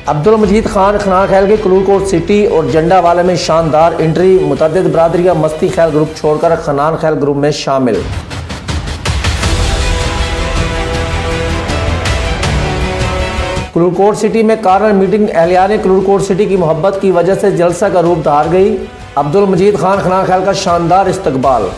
अब्दुल मजीद खान खनान खैल के क्लूर coat city और जंडावाला में शानदार एंट्री। मुतअद्दिद बरादरी का मस्ती खैल ग्रुप छोड़कर खनान खैल ग्रुप में शामिल। क्लूर कोट सिटी में कार्नर मीटिंग। एहलियान क्लूर कोट सिटी की मोहब्बत की वजह से जलसा का रूप धार गई। अब्दुल मजीद खान खनान खैल का शानदार इस्तकबाल।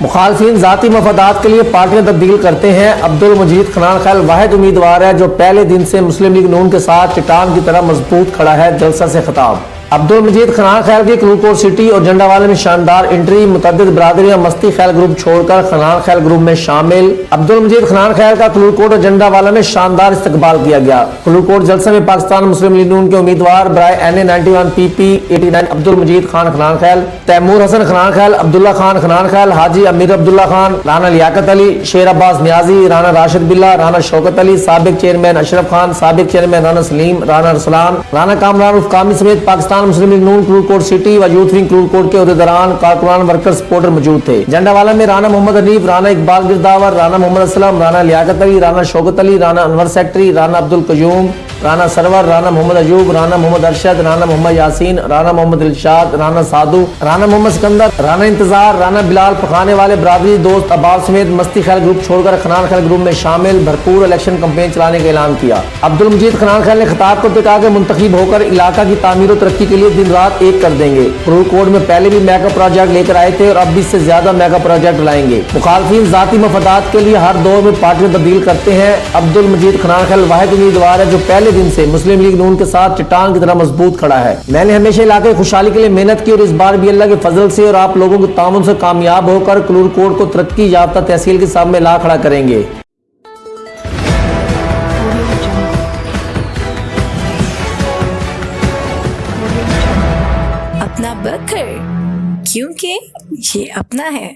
मुखालफिन ज़ाती मफादात के लिए पार्टियां तब्दील करते हैं। अब्दुल मजीद खनान खैल वाहिद उम्मीदवार है जो पहले दिन से मुस्लिम लीग नून के साथ चट्टान की तरह मजबूत खड़ा है। जलसा से खिताब। अब्दुल मजीद खनान खैल की क्लूर कोट सिटी और जंडावाला में शानदार एंट्री। मुतअद्दिद बरादरियां मस्ती खैल ग्रुप छोड़कर खनान खैल ग्रुप में शामिल। अब्दुल मजीद खनान खैल का क्लूर कोट और जंडावाला में शानदार इस्तकबाल किया गया। क्लूर कोट जलसे में पाकिस्तान मुस्लिम लीग नून के उम्मीदवार बराए NA 91 PP 89 अब्दुल मजीद खान खनान खैल, तैमूर हसन खनान खैल, अब्दुल्ला खान खनान खैल, हाजी अमीर अब्दुल्ला खान, राना लियाकत अली, शेर अब्बास न्याजी, राना राशिद बिल्ला, राना शौकत अली, साबिक चेयरमैन अशरफ खान, साबिक चेयरमैन राना सलीम, राना रसलान, राना कामरान उर्फ कामी समेत पाकिस्तान मुस्लिम लीग नून क्लूर कोट सिटी व यूथ विंग क्लूर कोट के अहदेदारान, कारकुनान, वर्कर, सपोर्टर मौजूद थे। जंडावाला में राना मोहम्मद हनीफ, राना इकबाल गिरदावर, राना मोहम्मद असलम, राना लियाकत अली, राना शौकत अली, राना अनवर सेक्रेटरी, राना अब्दुल कयूम, राना सरवर, राना मोहम्मद अयूब, राना मोहम्मद अरशद, राना मोहम्मद यासीन, राना मोहम्मद इरशाद, राना साधु, राना मोहम्मद सिकंदर, राना इंतजार, राना बिलाल पखाने वाले बरादरी दोस्त अब्बास समेत मस्ती खैल ग्रुप छोड़कर खनान खैल ग्रुप में शामिल। भरपूर इलेक्शन कैंपेन चलाने का ऐलान किया। अब्दुल मजीद खनान खैल ने खिताब करते कहा कि मुंतखब होकर इलाका की तामीर और तरक्की के लिए दिन रात एक कर देंगे। क्लूर कोट में पहले भी मेगा प्रोजेक्ट लेकर आए थे और अब भी इससे ज्यादा मेगा प्रोजेक्ट लाएंगे। मुखालफिन जाती मफादात के लिए हर दौर में पार्टियां तब्दील करते हैं। अब्दुल मजीद खनान खैल वाहिद उम्मीदवार है जो पहले दिन से मुस्लिम लीग नून के साथ चट्टान की तरह मजबूत खड़ा है। मैंने हमेशा इलाके की खुशहाली के लिए मेहनत की और इस बार भी अल्लाह के फजल से और आप लोगों के ताउन से कामयाब होकर क्लूर कोट को तरक्की याफ्ता तहसील के सामने ला खड़ा करेंगे। अपना बकर, क्योंकि ये अपना है।